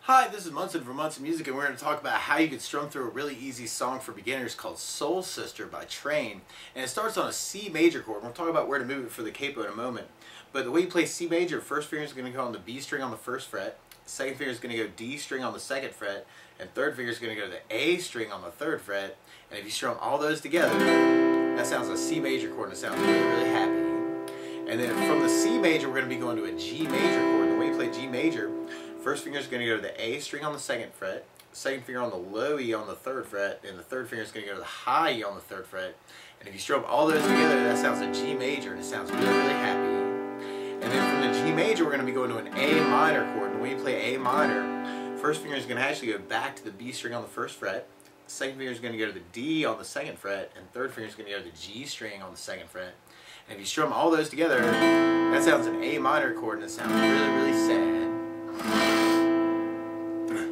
Hi, this is Munson from Munson Music, and we're going to talk about how you can strum through a really easy song for beginners called Soul Sister by Train. And it starts on a C major chord. We'll talk about where to move it for the capo in a moment. But the way you play C major, first finger is going to go on the B string on the first fret, second finger is going to go D string on the second fret, and third finger is going to go to the A string on the third fret. And if you strum all those together, that sounds like a C major chord, and it sounds really, really happy. And then from the C major, we're going to be going to a G major chord. The way you play G major, first finger is going to go to the A string on the second fret, second finger on the low E on the third fret, and the third finger is going to go to the high E on the third fret. And if you strum all those together, that sounds a G major, and it sounds really, really happy. And then from the G major, we're going to be going to an A minor chord. And when you play A minor, first finger is going to actually go back to the B string on the first fret, second finger is going to go to the D on the second fret, and third finger is going to go to the G string on the second fret. And if you strum all those together, that sounds an A minor chord, and it sounds really, really sad.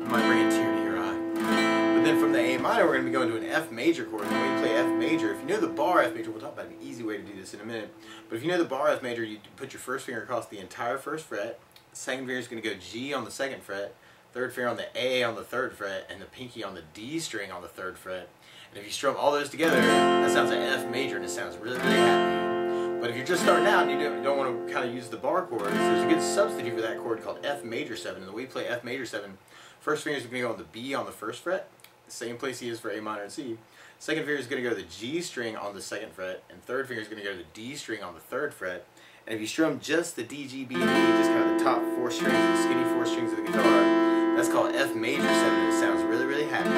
Might bring a tear to your eye. But then from the A minor, we're going to be going to an F major chord. And when you play F major, if you know the bar F major, we'll talk about an easy way to do this in a minute. But if you know the bar F major, you put your first finger across the entire first fret, second finger is going to go G on the second fret, third finger on the A on the third fret, and the pinky on the D string on the third fret. And if you strum all those together, that sounds like F major, and it sounds really, really happy. But if you're just starting out and you don't want to kind of use the bar chords, there's a good substitute for that chord called F major 7. And the way you play F major 7, first finger is going to go on the B on the first fret, same place he is for A minor and C. Second finger is going to go to the G string on the second fret, and third finger is going to go to the D string on the third fret. And if you strum just the D, G, B, and E, just kind of the top four strings, the skinny four strings of the guitar, that's called F major 7, and it sounds really, really happy.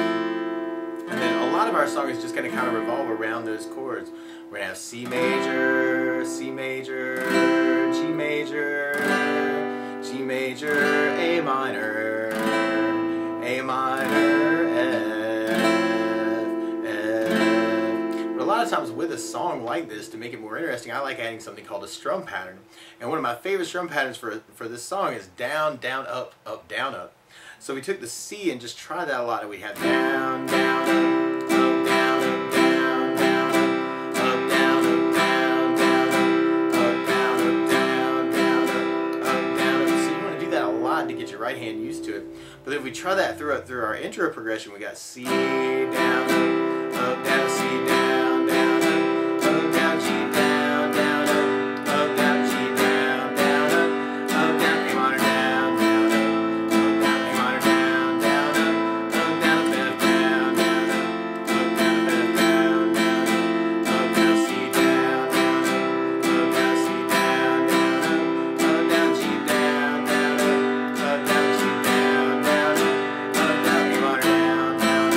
And then a lot of our song is just going to kind of revolve around those chords. We're going to have C major, C major, G major, G major, A minor, A minor, F, F. But a lot of times with a song like this, to make it more interesting, I like adding something called a strum pattern. And one of my favorite strum patterns for this song is down, down, up, up, down, up. So we took the C and just tried that a lot, and we have down, down, up, down, up, down, down, up, down, up, down, down, up, down, up, down, down, up, down, up. So you want to do that a lot to get your right hand used to it. But if we try that through our intro progression, we got C, down, up, down, C, down, down, up, down, G, down, down, up, down, G, down, down, up, down, A minor, down, down, up, down, A minor, down, down, up, down, F, down, down, up, down, F, down, down, up, down, C, down, down, down, C, down, down, down, G, down, down, down, G, down, down, down, A minor, down, down,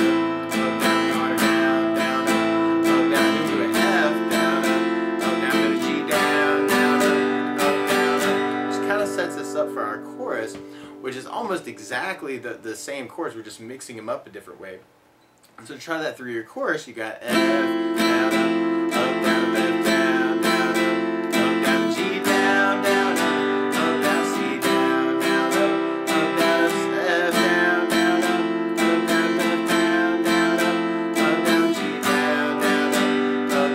down, A minor, down, down, down, into an F, down, down to a G, down, down, down, which kind of sets us up for our chorus, which is almost exactly the same chords. We're just mixing them up a different way. So to try that through your chorus, you got F, down, up, down, F, down, down, G, down, down, C, down, down, F, down, down, F, down, down, G, down,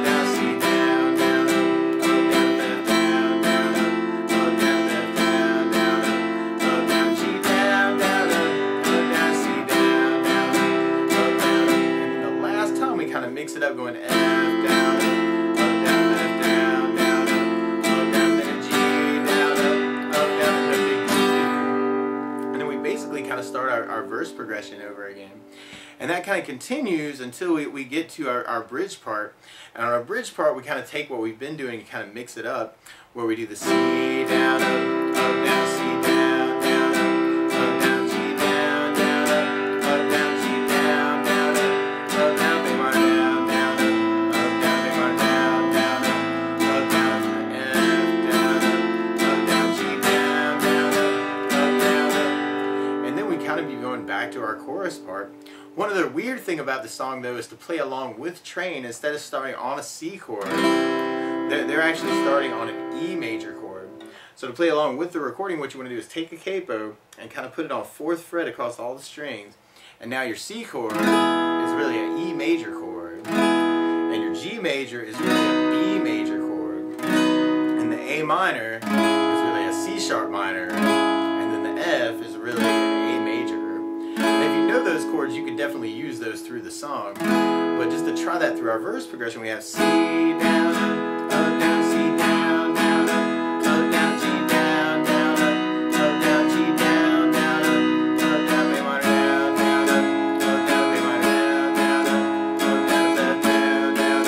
down, C, down, down, F, down, down, F, down, down, G, down, down, C, down, down, and the last time we kind of mix it up, going F, down, F, down, down, then a G, down, then a big G. And then we basically kind of start our verse progression over again. And that kind of continues until we get to our bridge part. And on our bridge part, we kind of take what we've been doing and kind of mix it up, where we do the C, down, down, C, down, down, down, G, down, down, down, G, down, down, down, A minor, down, down, down, A minor, down, down, down, F, down, G, down, down, and then we kind of be going back to our chorus part. One other weird thing about the song, though, is to play along with Train. Instead of starting on a C chord, they're actually starting on an E major chord. So to play along with the recording, what you want to do is take a capo and kind of put it on 4th fret across all the strings. And now your C chord is really an E major chord. And your G major is really a B major chord. And the A minor is really a C sharp minor. And then the F is really an A major. frequently use those through the song. But just to try that through our verse progression, we have C down, up, down, C down, down, up, down, G down, down, up, down, G down, down, up, down, A minor down, down, up, down, A minor down, down, up, down, F down, down,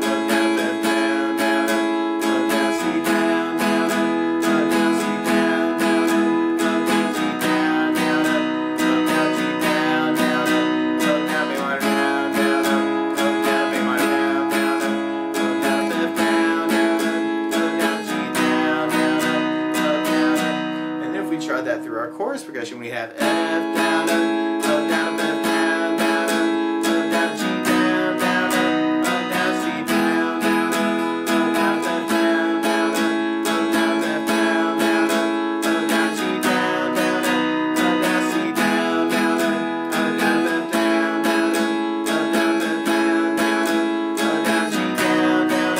up, down, F down, down, up, down, C down, down, up, down, C down, down, up, down, G down, down, up, down, G down, down, up, down, A minor down, down, up, down, A minor down, down, up, down, F down, down, up, down, G down, down, up, down, and then if we tried that through our chorus progression, we have F down, up, down, F down, down, up, down, G down, down, up, down, C down, down, up, down, F down, down, up, down, F down, down, up, down, G down, down, up, down, C down, down, up, down, F down, down, up, down, F down, down, up, down, G down, down,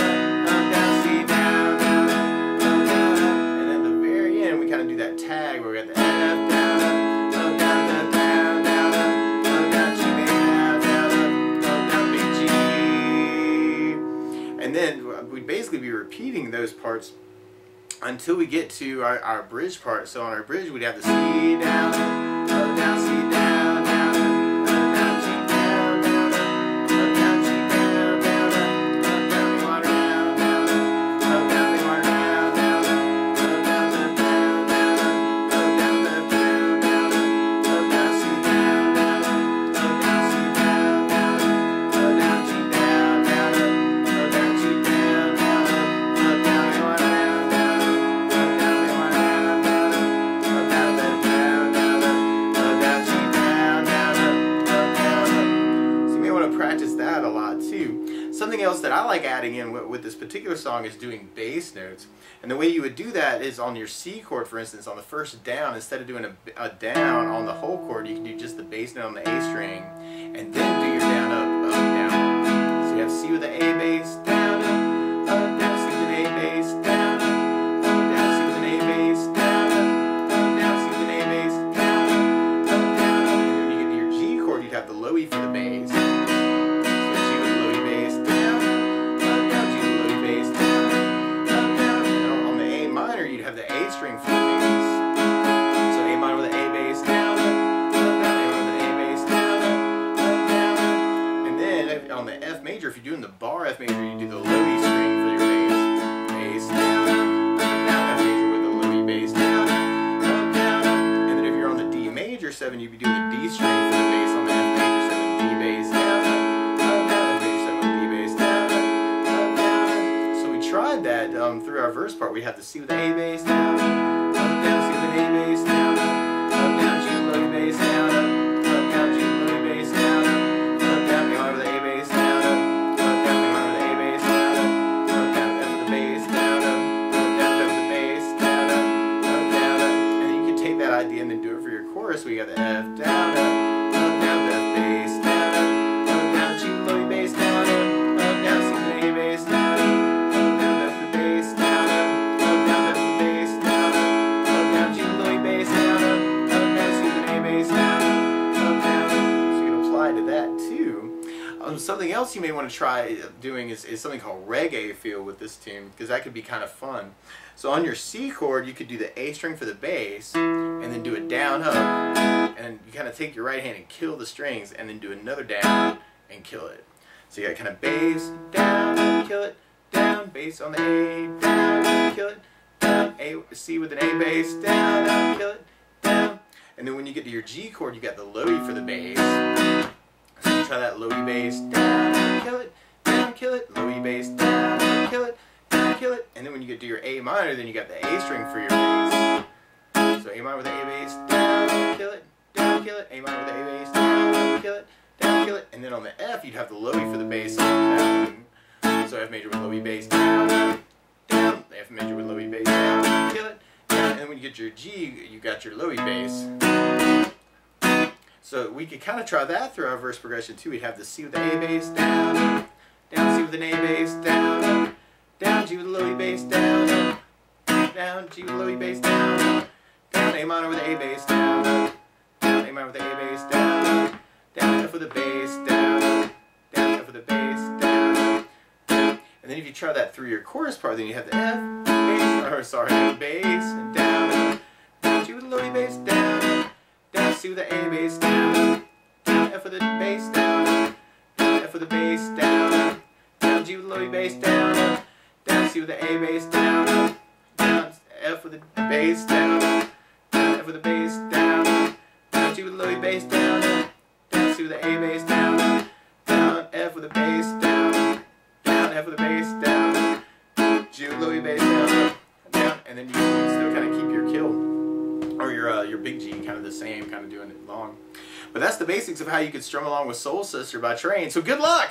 up, down, C down, down, down, and at the very end we kind of do that tag where we got the F down, up, down, F down, down, up, down, G down, down, up, down, big G, and then we'd basically be repeating those parts until we get to our bridge part. So on our bridge we'd have the C down, up, down, C down, down, up, down, G down, down, up, down, G down, down, up, down, A minor down, down, up, down, A minor down, down, up, down, F down, down, up, down, F down, down, up, down, C down, down, up, down, C down, down, up, down, G down, down, up, down, G down, down, up, down, A minor down, down, up, down, A minor down, down, up, down, F down, down, up, down, G down, down, up, down. So you may want to practice that a lot too. Something else that I like adding in with this particular song is doing bass notes. And the way you would do that is on your C chord, for instance, on the first down, instead of doing a down on the whole chord, you can do just the bass note on the A string, and then do your down, up, down. So you have C with the A bass, down, up, down, C with an A bass, down, down, C with an A bass, down, down, C with an A bass, down, down. And then when you get to your G chord, you'd have the low E for the bass. So G with the low E bass, down, down, G with the low E bass, down, down. And on the A minor, you'd have the A string for the bass. So A minor with an A bass, down, down, A minor with an A bass, down, down. And then on the F major, if you're doing the bar F major, you do the low E string for your bass. Bass, down, F major with the low E bass, down, down. And then if you're on the D major 7, you'd be doing the D string for the bass on the F major 7, D bass, down, F major 7 with D bass, down, down. So we tried that through our verse part. We have the C with the A bass, down, down, C with an A bass, down, down, G with the low E bass, down, down, G with the low E bass, down, down, A minor with the A bass, down, down, A minor with the A bass, down, down, F with the bass, down, down, F with the bass, down, down. And then you can take that idea and then do it for your chorus. We got the F down, down, F bass, down, down, G with the low E bass, down, down, C with an A bass, down, down, F with the bass, down, down, F with the bass, down, down, G with the low E bass, down, down, C with an A bass, down, down. So you can apply to that too. Something else you may want to try doing is something called Reggae feel with this tune, because that could be kind of fun. So on your C chord, you could do the A string for the bass, and then do a down, up, and you kind of take your right hand and kill the strings, and then do another down and kill it. So you got kind of bass, down, kill it, down, bass on the A, down, kill it, down, A, C with an A bass, down, kill it, down. And then when you get to your G chord, you got the low E for the bass. So you try that low E bass, down, kill it, low E bass, down, kill it, and then when you get to your A minor, then you got the A string for your bass. So A minor with the A bass, down, kill it, A minor with the A bass, down, kill it, and then on the F, you'd have the low E for the bass, down. So F major with low E bass, down, down, F major with low E bass, down, kill it, down, and then when you get your G, you got your low E bass. So we could kind of try that through our verse progression too. We'd have the C with the A bass, down, down, C with an A bass, down, down, G with the low E bass, down, down, G with the low E bass, down, down, A minor with the A bass, down, down, A minor with the A bass, down, down, F with a bass, down, down, F with a bass, down. And then if you try that through your chorus part, then you have the F, bass, or sorry, bass, down, down, G with a low E bass, down, down, C with the A bass, down, down, F with the bass, down, down, F with the bass, down, down, G with a low E bass, down, down, C with the A bass, down, down, F with the bass, down, down, F with the bass, down, down, G with a low E bass, down, down, C with the A bass, down, down, F with the bass, down, down, F with the bass, down, G with low E bass, down, down, and then you can still kind of keep your kill, or your big G kind of the same, kind of doing it long. But that's the basics of how you could strum along with Soul Sister by Train. So good luck!